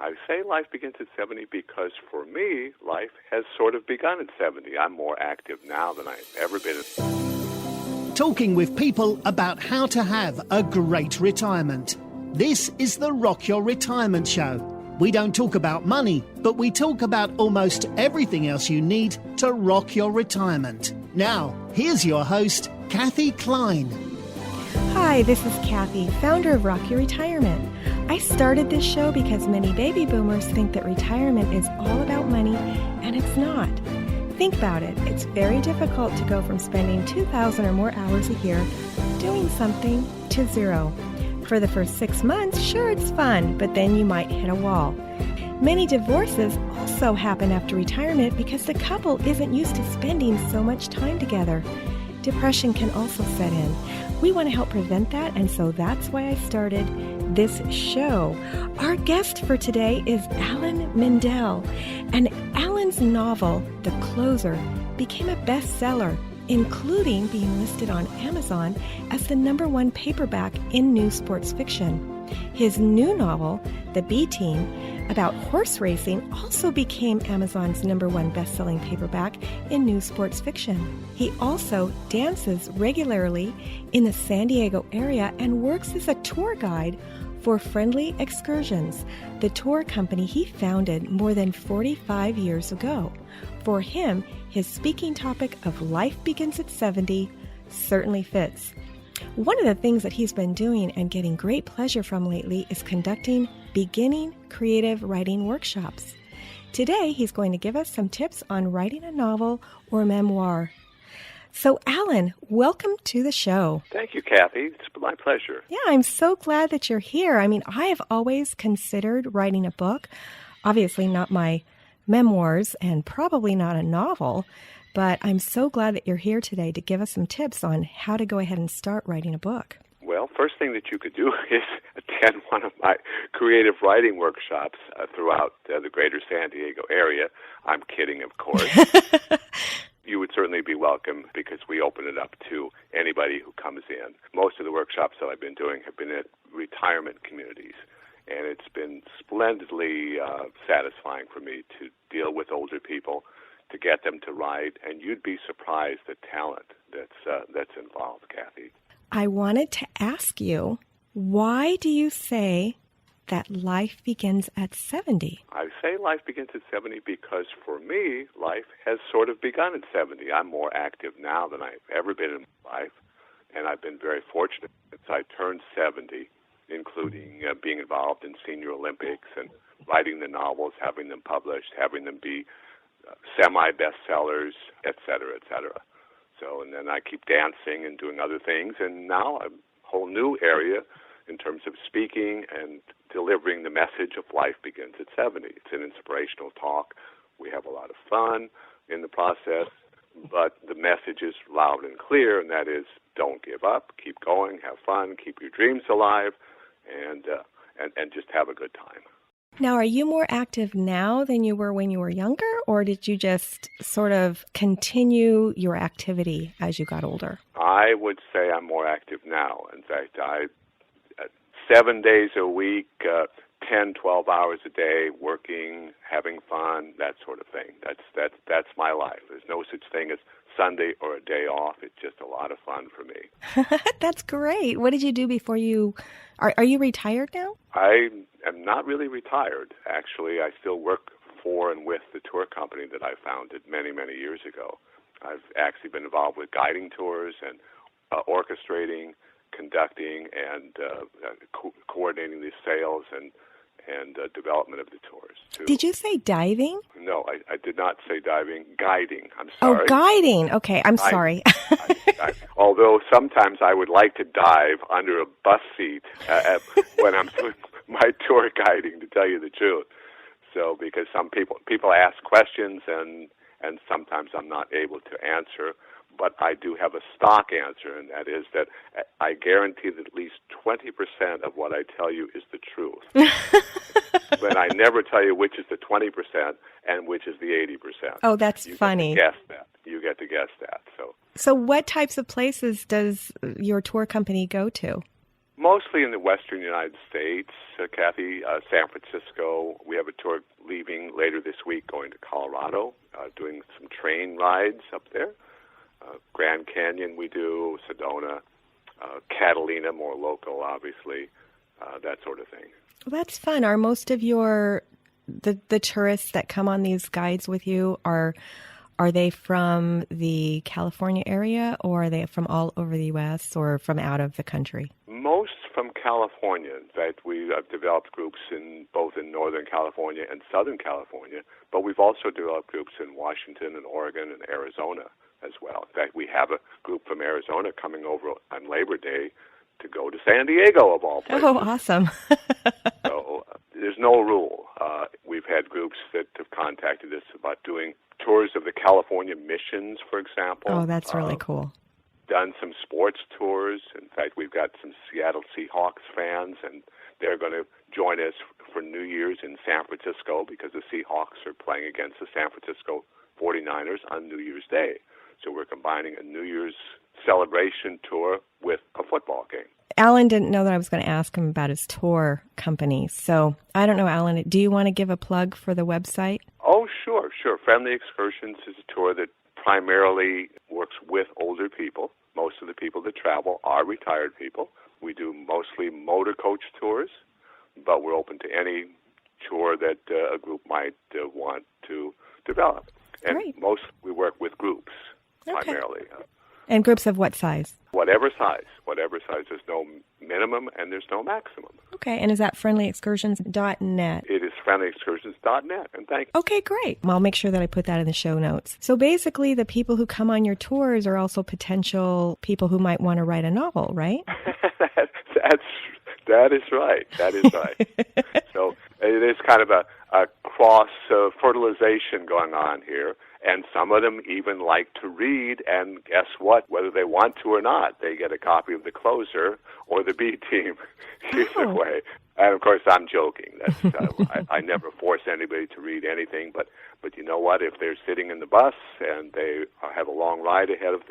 I say life begins at 70 because for me, life has sort of begun at 70. I'm more active now than I've ever been. Talking with people about how to have a great retirement. This is the Rock Your Retirement Show. We don't talk about money, but we talk about almost everything else you need to rock your retirement. Now, here's your host, Kathy Klein. Hi, this is Kathy, founder of Rock Your Retirement. I started this show because many baby boomers think that retirement is all about money, and it's not. Think about it. It's very difficult to go from spending 2,000 or more hours a year doing something to zero. For the first 6 months, sure, it's fun, but then you might hit a wall. Many divorces also happen after retirement because the couple isn't used to spending so much time together. Depression can also set in. We want to help prevent that, and so that's why I started this show. Our guest for today is Alan Mindell, and Alan's novel, The Closer, became a bestseller, including being listed on Amazon as the #1 paperback in new sports fiction. His new novel, The B Team, about horse racing, also became Amazon's #1 best-selling paperback in new sports fiction. He also dances regularly in the San Diego area and works as a tour guide for Friendly Excursions, the tour company he founded more than 45 years ago. For him, his speaking topic of life begins at 70 certainly fits. One of the things that he's been doing and getting great pleasure from lately is conducting beginning creative writing workshops. Today, he's going to give us some tips on writing a novel or memoir. So, Alan, welcome to the show. Thank you, Kathy. It's my pleasure. Yeah, I'm so glad that you're here. I mean, I have always considered writing a book. Obviously not my memoirs and probably not a novel, but I'm so glad that you're here today to give us some tips on how to go ahead and start writing a book. Well, first thing that you could do is attend one of my creative writing workshops throughout the greater San Diego area. I'm kidding, of course. You would certainly be welcome because we open it up to anybody who comes in. Most of the workshops that I've been doing have been at retirement communities, and it's been splendidly satisfying for me to deal with older people, to get them to write, and you'd be surprised the talent that's involved, Kathy. I wanted to ask you, why do you say that life begins at 70? I say life begins at 70 because for me, life has sort of begun at 70. I'm more active now than I've ever been in my life, and I've been very fortunate since I turned 70, including being involved in Senior Olympics and writing the novels, having them published, having them be semi-bestsellers, et cetera, et cetera. So, and then I keep dancing and doing other things, and now a whole new area in terms of speaking and delivering the message of life begins at 70. It's an inspirational talk. We have a lot of fun in the process, but the message is loud and clear, and that is don't give up, keep going, have fun, keep your dreams alive, and just have a good time. Now, are you more active now than you were when you were younger, or did you just sort of continue your activity as you got older? I would say I'm more active now. In fact, 7 days a week, 10, 12 hours a day, working, having fun, that sort of thing. That's my life. There's no such thing as Sunday or a day off. It's just a lot of fun for me. That's great. What did you do before you... Are you retired now? I am not really retired. Actually, I still work for and with the tour company that I founded many, many years ago. I've actually been involved with guiding tours and orchestrating, conducting, and coordinating the sales and development of the tours, too. Did you say diving? No, I did not say diving. Guiding. I'm sorry. Oh, guiding. Okay, I'm sorry. Although sometimes I would like to dive under a bus seat when I'm doing my tour guiding, to tell you the truth. So, because some people ask questions and sometimes I'm not able to answer, but I do have a stock answer, and that is that I guarantee that at least 20% of what I tell you is the truth. But I never tell you which is the 20% and which is the 80%. Oh, that's funny. You get to guess that. So what types of places does your tour company go to? Mostly in the western United States, Kathy. San Francisco. We have a tour leaving later this week going to Colorado, doing some train rides up there. Grand Canyon we do, Sedona, Catalina, more local, obviously, that sort of thing. Well, that's fun. Are most of the tourists that come on these guides with you, are they from the California area, or are they from all over the U.S. or from out of the country? Most from California. In fact, we have developed groups both in Northern California and Southern California, but we've also developed groups in Washington and Oregon and Arizona as well. In fact, we have a group from Arizona coming over on Labor Day to go to San Diego, of all places. Oh, awesome. So there's no rule. We've had groups that have contacted us about doing tours of the California missions, for example. Oh, that's really cool. Done some sports tours. In fact, we've got some Seattle Seahawks fans, and they're going to join us for New Year's in San Francisco because the Seahawks are playing against the San Francisco 49ers on New Year's Day. So we're combining a New Year's celebration tour with a football game. Alan didn't know that I was going to ask him about his tour company. So I don't know, Alan, do you want to give a plug for the website? Oh, sure. Friendly Excursions is a tour that primarily works with older people. Most of the people that travel are retired people. We do mostly motor coach tours, but we're open to any tour that a group might want to develop. And Great. we work with groups primarily. And groups of what size? Whatever size. There's no minimum and there's no maximum. Okay, and is that friendlyexcursions.net? It is friendlyexcursions.net, and thank you. Okay, great. Well, I'll make sure that I put that in the show notes. So basically, the people who come on your tours are also potential people who might want to write a novel, right? That is right. So it is kind of a cross-fertilization going on here. And some of them even like to read, and guess what? Whether they want to or not, they get a copy of The Closer or The B Team either way. And, of course, I'm joking. That's, I never force anybody to read anything, but you know what? If they're sitting in the bus and they have a long ride ahead of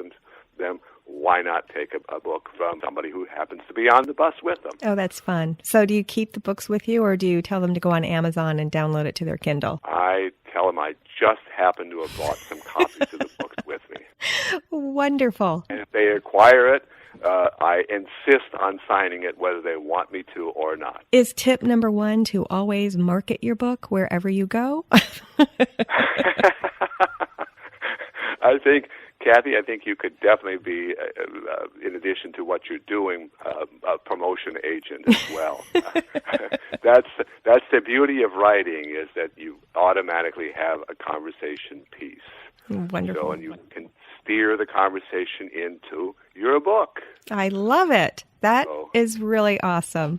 them, why not take a book from somebody who happens to be on the bus with them? Oh, that's fun. So do you keep the books with you, or do you tell them to go on Amazon and download it to their Kindle? I tell them I just happen to have brought some copies of the books with me. Wonderful. And if they acquire it, I insist on signing it whether they want me to or not. Is tip number 1 to always market your book wherever you go? Kathy, I think you could definitely be, in addition to what you're doing, a promotion agent as well. That's the beauty of writing, is that you automatically have a conversation piece. Wonderful. So, and you can steer the conversation into your book. I love it. That is really awesome.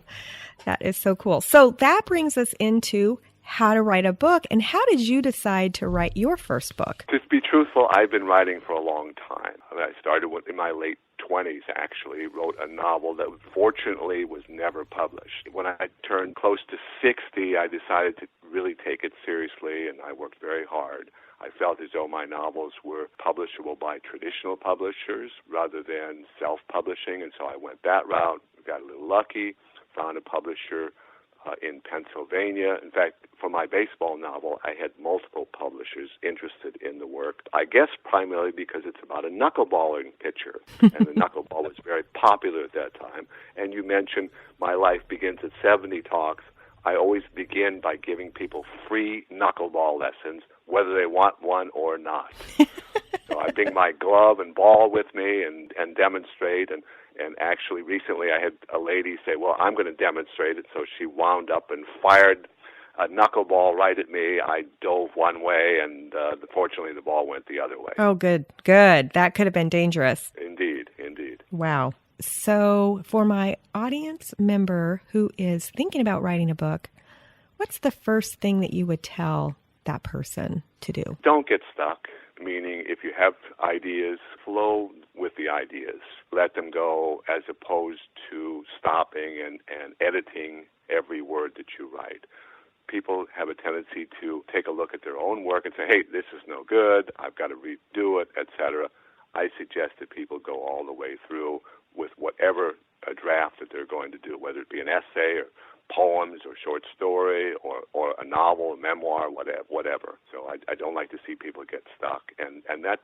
That is so cool. So that brings us into how to write a book. And how did you decide to write your first book? To be truthful, I've been writing for a long time. I started in my late 20s, actually. Wrote a novel that fortunately was never published. When I turned close to 60, I decided to really take it seriously, and I worked very hard. I felt as though my novels were publishable by traditional publishers rather than self-publishing, and so I went that route. Got a little lucky, found a publisher in Pennsylvania. In fact, for my baseball novel, I had multiple publishers interested in the work. I guess primarily because it's about a knuckleballing pitcher, and the knuckleball was very popular at that time. And you mentioned My Life Begins at 70 talks. I always begin by giving people free knuckleball lessons, whether they want one or not. So I bring my glove and ball with me and demonstrate, and actually recently I had a lady say, well, I'm going to demonstrate it, so she wound up and fired a knuckleball right at me. I dove one way, and fortunately the ball went the other way. Oh, good. That could have been dangerous. Indeed. Wow. So for my audience member who is thinking about writing a book, what's the first thing that you would tell that person to do? Don't get stuck, meaning if you have ideas, flow with the ideas. Let them go, as opposed to stopping and editing every word that you write. People have a tendency to take a look at their own work and say, hey, this is no good, I've got to redo it, etc. I suggest that people go all the way through with whatever a draft that they're going to do, whether it be an essay or poems or short story or a novel, a memoir, whatever. So I don't like to see people get stuck, and that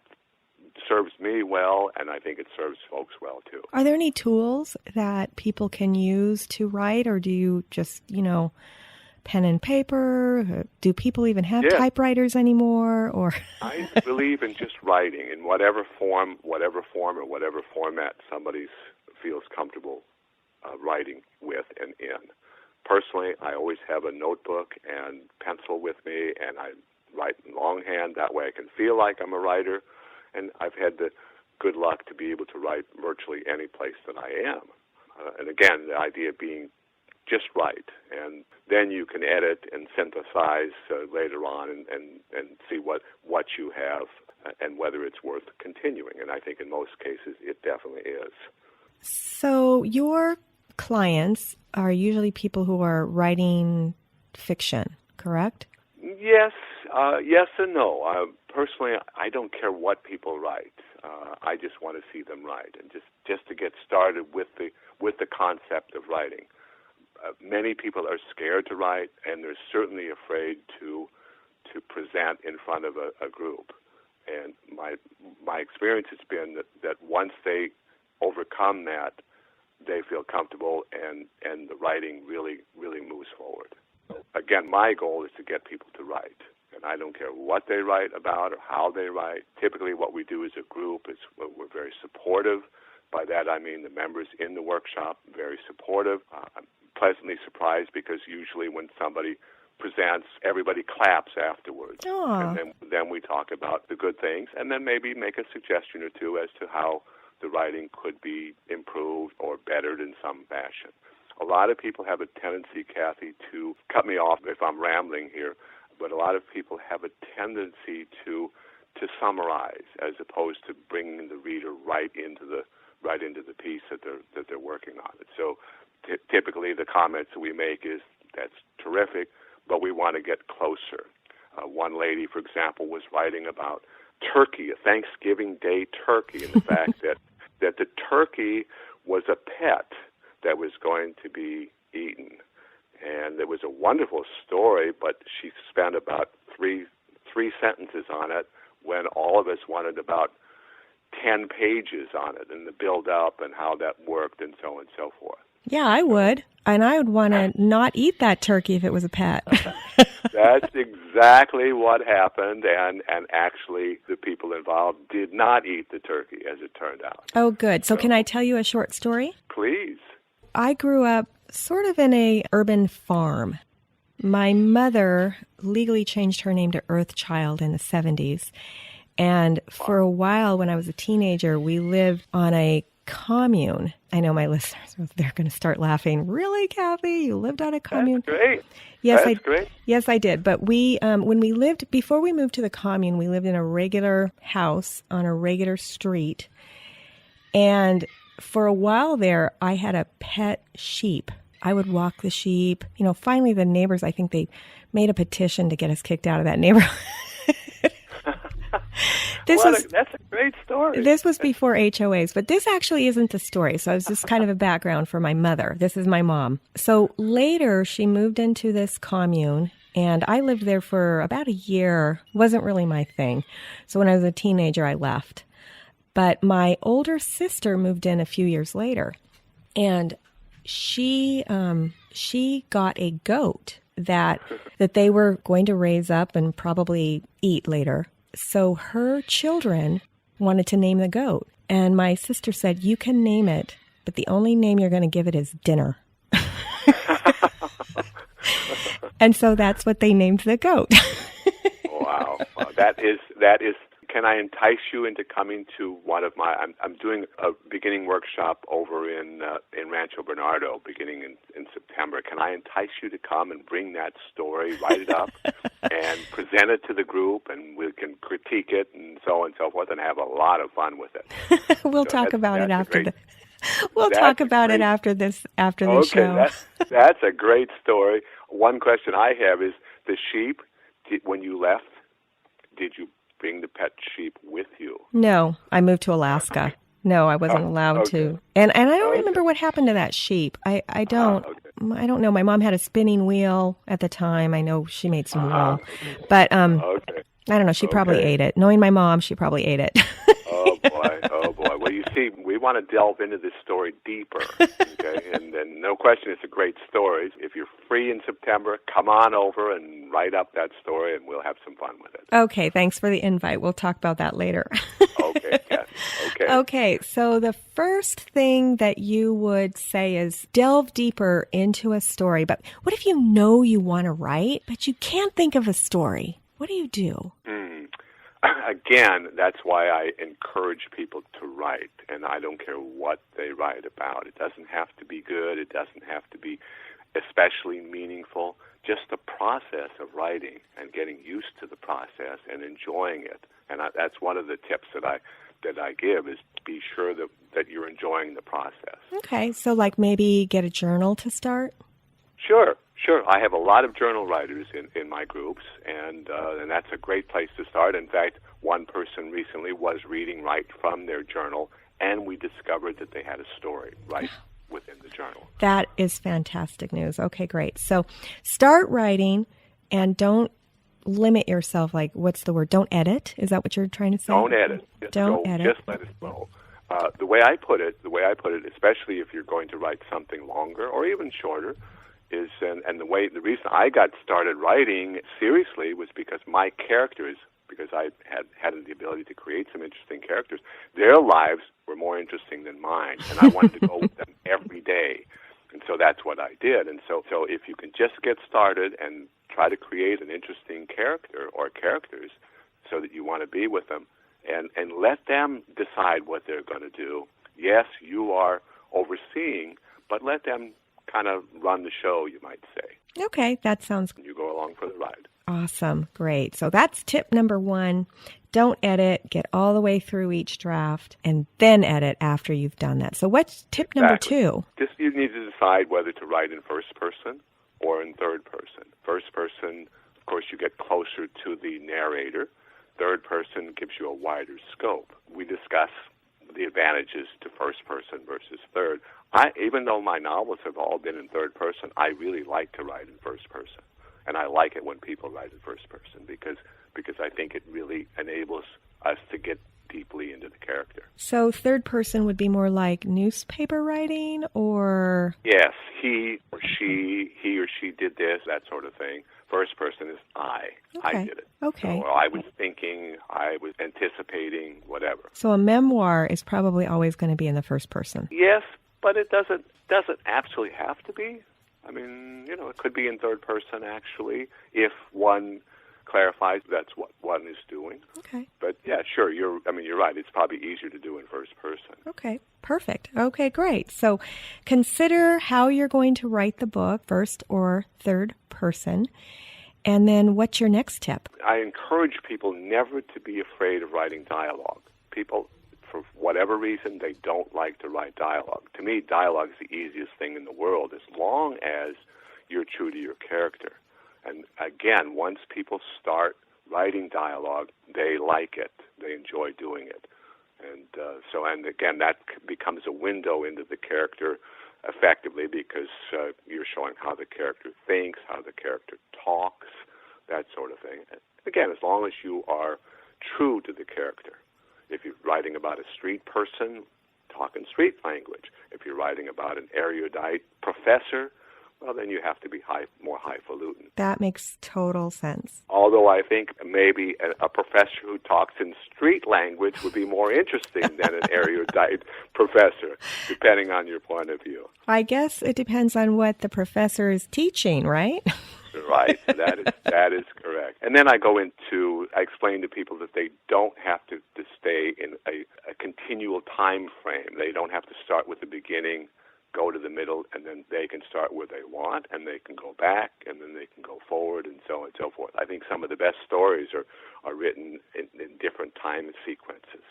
serves me well, and I think it serves folks well too. Are there any tools that people can use to write, or do you just, pen and paper? Do people even have typewriters anymore? Or I believe in just writing in whatever form or whatever format somebody feels comfortable writing with and in. Personally, I always have a notebook and pencil with me, and I write in longhand. That way I can feel like I'm a writer, and I've had the good luck to be able to write virtually any place that I am. And again, the idea being just write, and then you can edit and synthesize later on and see what you have and whether it's worth continuing. And I think in most cases it definitely is. So your clients are usually people who are writing fiction, correct? Yes and no. Personally, I don't care what people write. I just want to see them write, and just to get started with the concept of writing. Many people are scared to write, and they're certainly afraid to present in front of a group. And my experience has been that once they overcome that, they feel comfortable, and the writing really, really moves forward. Again, my goal is to get people to write, and I don't care what they write about or how they write. Typically what we do as a group is we're very supportive. By that I mean the members in the workshop, very supportive. I'm pleasantly surprised because usually when somebody presents, everybody claps afterwards. Aww. And then we talk about the good things, and then maybe make a suggestion or two as to how the writing could be improved or bettered in some fashion. A lot of people have a tendency, Kathy, to cut me off if I'm rambling here, but a lot of people have a tendency to summarize as opposed to bringing the reader right into the piece that they're working on. It. So typically the comments that we make is, that's terrific, but we want to get closer. One lady, for example, was writing about turkey, a Thanksgiving Day turkey, and the fact that the turkey was a pet that was going to be eaten. And it was a wonderful story, but she spent about three sentences on it when all of us wanted about 10 pages on it, and the build-up and how that worked and so on and so forth. Yeah, I would. And I would want to not eat that turkey if it was a pet. That's exactly what happened, and actually the people involved did not eat the turkey, as it turned out. Oh, good. So can I tell you a short story? Please. I grew up sort of in a urban farm. My mother legally changed her name to Earthchild in the 70s. And for a while, when I was a teenager, we lived on a commune. I know my listeners, they're going to start laughing. Really, Kathy? You lived on a commune? That's great. Yes, great. Yes, I did. But before we moved to the commune, we lived in a regular house on a regular street. And for a while there, I had a pet sheep. I would walk the sheep. Finally the neighbors, I think they made a petition to get us kicked out of that neighborhood. That's a great story. This was before HOAs, but this actually isn't the story. So it's just kind of a background for my mother. This is my mom. So later she moved into this commune, and I lived there for about a year. It wasn't really my thing. So when I was a teenager, I left. But my older sister moved in a few years later, and she got a goat that they were going to raise up and probably eat later. So her children wanted to name the goat. And my sister said, you can name it, but the only name you're going to give it is Dinner. And so that's what they named the goat. Wow. That is. Can I entice you into coming to one of my? I'm doing a beginning workshop over in Rancho Bernardo beginning in September. Can I entice you to come and bring that story, write it up, and present it to the group, and we can critique it and so on and so forth, and have a lot of fun with it. We'll talk about it after the. We'll talk about it after this okay, show. That's a great story. One question I have is the sheep. When you left, did you bring the pet sheep with you? No, I moved to Alaska. No, I wasn't allowed to. And I don't Okay. remember what happened to that sheep. I don't. I don't know. My mom had a spinning wheel at the time. I know she made some wool. But Okay. I don't know. She probably ate it. Knowing my mom, she probably ate it. Oh boy. Well, you see, we want to delve into this story deeper, okay? And no question, it's a great story. If you're free in September, come on over and write up that story, and we'll have some fun with it. Okay, thanks for the invite. We'll talk about that later. Okay, Kathy. Okay. Okay, so the first thing that you would say is delve deeper into a story. But what if you know you want to write, but you can't think of a story? What do you do? Again, that's why I encourage people to write, and I don't care what they write about. It doesn't have to be good. It doesn't have to be especially meaningful. Just the process of writing and getting used to the process and enjoying it. And that's one of the tips that I give is be sure that you're enjoying the process. Okay, so like maybe get a journal to start? Sure. I have a lot of journal writers in my groups, and that's a great place to start. In fact, one person recently was reading right from their journal, and we discovered that they had a story right within the journal. That is fantastic news. Okay, great. So start writing, and don't limit yourself. Like, what's the word? Don't edit. Is that what you're trying to say? Don't edit. Don't edit. Just let it flow. The way I put it, especially if you're going to write something longer or even shorter, is the reason I got started writing seriously was because my characters, because I had the ability to create some interesting characters, their lives were more interesting than mine, and I wanted to go with them every day. And so that's what I did. And so if you can just get started and try to create an interesting character or characters so that you want to be with them, and let them decide what they're going to do. Yes, you are overseeing, but let them kind of run the show, you might say. Okay, that sounds good. You go along for the ride. Awesome. Great. So that's tip number 1. Don't edit. Get all the way through each draft and then edit after you've done that. So what's tip number 2? Just you need to decide whether to write in first person or in third person. First person, of course, you get closer to the narrator. Third person gives you a wider scope. We discuss the advantages to first person versus third. Even though my novels have all been in third person, I really like to write in first person. And I like it when people write in first person because I think it really enables us to get deeply into the character. So third person would be more like newspaper writing, or? Yes, he or she did this, that sort of thing. First person is I. Okay. I did it. Okay. So I was thinking, I was anticipating, whatever. So a memoir is probably always going to be in the first person. Yes, but it doesn't absolutely have to be. I mean, it could be in third person, actually, if one clarifies that's what one is doing. Okay. But yeah, sure, you're right. It's probably easier to do in first person. Okay, perfect. Okay, great. So consider how you're going to write the book, first or third person. And then what's your next tip? I encourage people never to be afraid of writing dialogue. People, for whatever reason, they don't like to write dialogue. To me, dialogue is the easiest thing in the world as long as you're true to your character. And again, once people start writing dialogue, they like it. They enjoy doing it. And again, that becomes a window into the character effectively because you're showing how the character thinks, how the character talks, that sort of thing. Again, as long as you are true to the character. If you're writing about a street person, talk in street language. If you're writing about an erudite professor, well, then you have to be more highfalutin. That makes total sense. Although I think maybe a professor who talks in street language would be more interesting than an erudite professor, depending on your point of view. I guess it depends on what the professor is teaching, right? Right, that is correct. And then I explain to people that they don't have to stay in a continual time frame. They don't have to start with the beginning, go to the middle, and then they can start where they want, and they can go back, and then they can go forward, and so on and so forth. I think some of the best stories are written in different time sequences.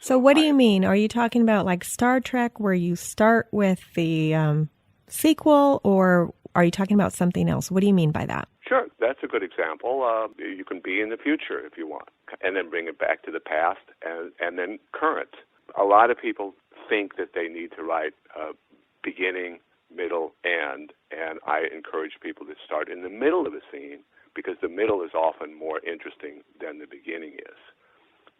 So what do you mean? Are you talking about like Star Trek where you start with the sequel, or are you talking about something else? What do you mean by that? Sure, that's a good example. You can be in the future if you want, and then bring it back to the past, and then current. a lot of people think that they need to write beginning, middle, end, and I encourage people to start in the middle of a scene because the middle is often more interesting than the beginning is.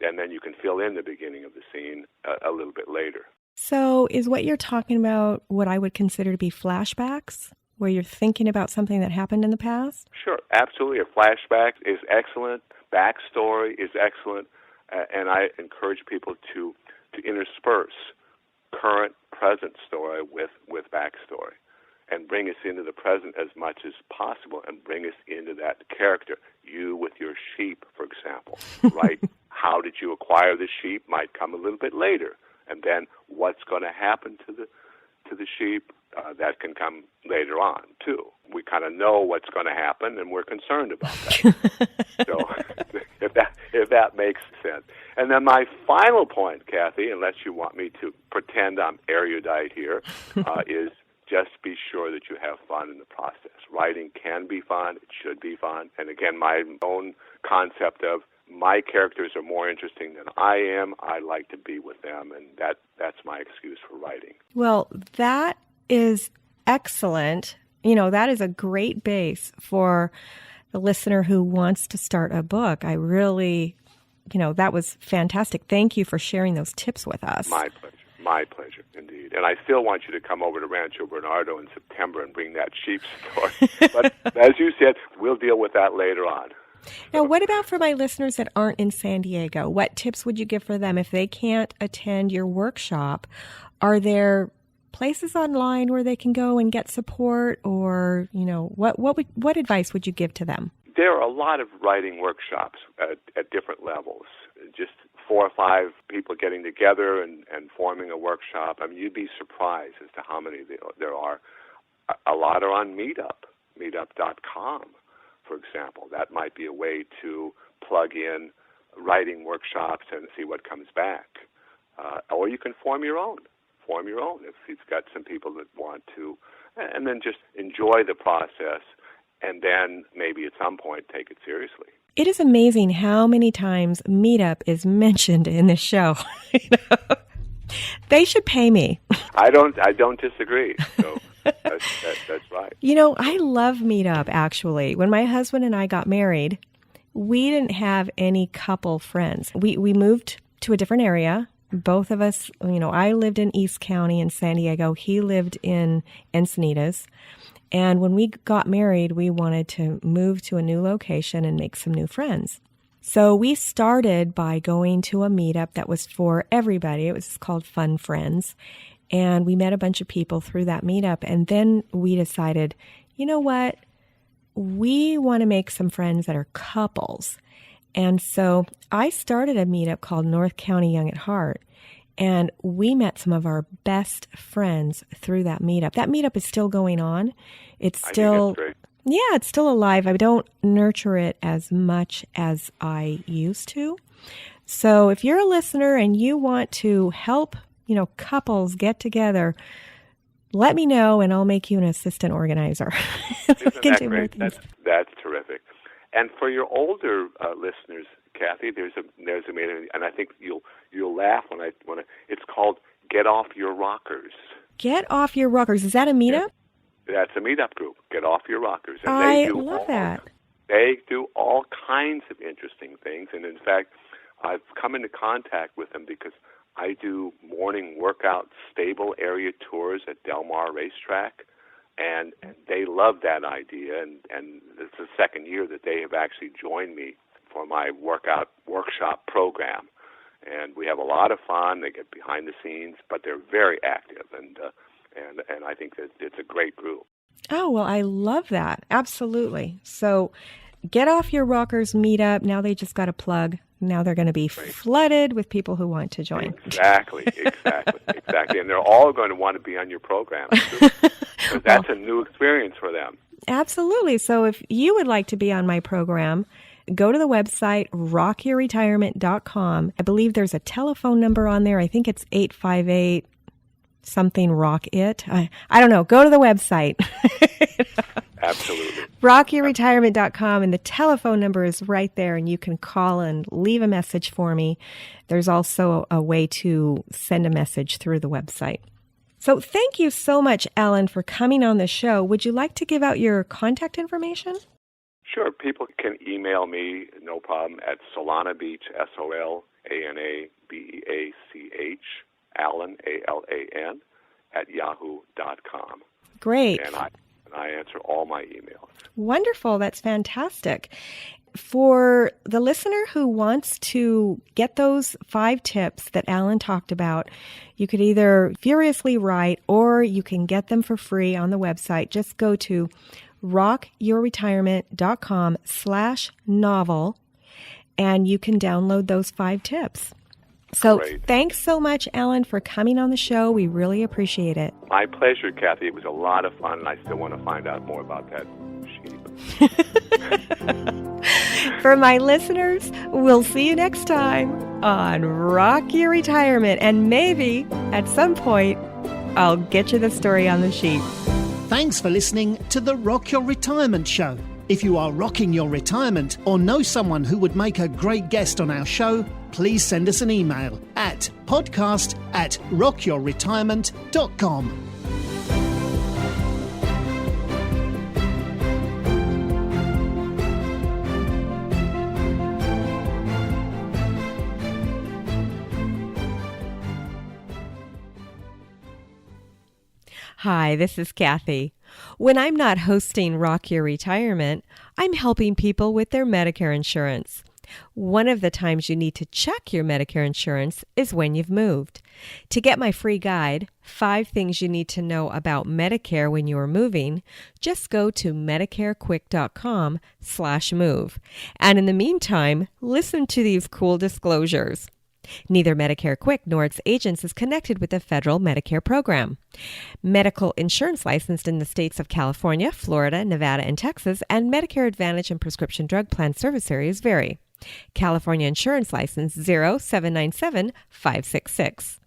And then you can fill in the beginning of the scene a little bit later. So is what you're talking about what I would consider to be flashbacks, where you're thinking about something that happened in the past? Sure, absolutely. A flashback is excellent. Backstory is excellent. And I encourage people to intersperse current, present story with backstory and bring us into the present as much as possible and bring us into that character. You with your sheep, for example, right? How did you acquire the sheep might come a little bit later. And then what's going to happen to the sheep, that can come later on, too. We kind of know what's going to happen, and we're concerned about that. So if that makes sense. And then my final point, Kathy, unless you want me to pretend I'm erudite here, is just be sure that you have fun in the process. Writing can be fun. It should be fun. And again, my own concept of my characters are more interesting than I am. I like to be with them, and that's my excuse for writing. Well, that is excellent. That is a great base for the listener who wants to start a book. I really, that was fantastic. Thank you for sharing those tips with us. My pleasure. My pleasure, indeed. And I still want you to come over to Rancho Bernardo in September and bring that sheep story. But as you said, we'll deal with that later on. Now, what about for my listeners that aren't in San Diego? What tips would you give for them if they can't attend your workshop? Are there places online where they can go and get support, or what advice would you give to them? There are a lot of writing workshops at different levels. Just 4 or 5 people getting together and forming a workshop. I mean, you'd be surprised as to how many there are. A lot are on meetup.com. For example, that might be a way to plug in writing workshops and see what comes back. Or you can form your own if you've got some people that want to, and then just enjoy the process, and then maybe at some point take it seriously. It is amazing how many times Meetup is mentioned in this show. They should pay me. I don't disagree. So that's right. I love Meetup, actually. When my husband and I got married, we didn't have any couple friends. We moved to a different area. Both of us, I lived in East County in San Diego. He lived in Encinitas. And when we got married, we wanted to move to a new location and make some new friends. So we started by going to a meetup that was for everybody. It was called Fun Friends. And we met a bunch of people through that meetup. And then we decided, you know what? We want to make some friends that are couples. And so I started a meetup called North County Young at Heart. And we met some of our best friends through that meetup. That meetup is still going on. It's still, it's still alive. I don't nurture it as much as I used to. So if you're a listener and you want to help, couples get together, let me know and I'll make you an assistant organizer. Isn't that great? That's terrific. And for your older listeners, Kathy, there's a meetup, and I think you'll laugh when it's called Get Off Your Rockers. Get Off Your Rockers. Is that a meetup? That's a meetup group. Get Off Your Rockers. And I love that. They do all kinds of interesting things, and in fact, I've come into contact with them because I do morning workout stable area tours at Del Mar Racetrack. And they love that idea, and it's the second year that they have actually joined me for my workout workshop program. And we have a lot of fun. They get behind the scenes, but they're very active, and I think that it's a great group. Oh, well, I love that. Absolutely. So Get Off Your Rockers meetup. Now they just got a plug. Now they're going to be flooded with people who want to join. Exactly. And they're all going to want to be on your program, too. So that's a new experience for them. Absolutely. So if you would like to be on my program, go to the website, rockyourretirement.com. I believe there's a telephone number on there. I think it's 858-something-ROCK-IT. I don't know. Go to the website. Absolutely. RockYourRetirement.com, and the telephone number is right there, and you can call and leave a message for me. There's also a way to send a message through the website. So thank you so much, Alan, for coming on the show. Would you like to give out your contact information? Sure. People can email me, no problem, at Solana Beach, SOLANABEACH, Alan, ALAN, at yahoo.com. Great. And I answer all my emails. Wonderful. That's fantastic. For the listener who wants to get those 5 tips that Alan talked about, you could either furiously write or you can get them for free on the website. Just go to rockyourretirement.com/novel and you can download those 5 tips. So Great. Thanks so much, Alan, for coming on the show. We really appreciate it. My pleasure, Kathy. It was a lot of fun, and I still want to find out more about that sheep. For my listeners, we'll see you next time on Rock Your Retirement. And maybe at some point, I'll get you the story on the sheep. Thanks for listening to the Rock Your Retirement Show. If you are rocking your retirement or know someone who would make a great guest on our show, please send us an email at podcast@rockyourretirement.com. Hi, this is Kathy. When I'm not hosting Rock Your Retirement, I'm helping people with their Medicare insurance. One of the times you need to check your Medicare insurance is when you've moved. To get my free guide, 5 Things You Need to Know About Medicare When You Are Moving, just go to medicarequick.com/move. And in the meantime, listen to these cool disclosures. Neither Medicare Quick nor its agents is connected with the federal Medicare program. Medical insurance licensed in the states of California, Florida, Nevada, and Texas, and Medicare Advantage and prescription drug plan service areas vary. California Insurance License 0797566.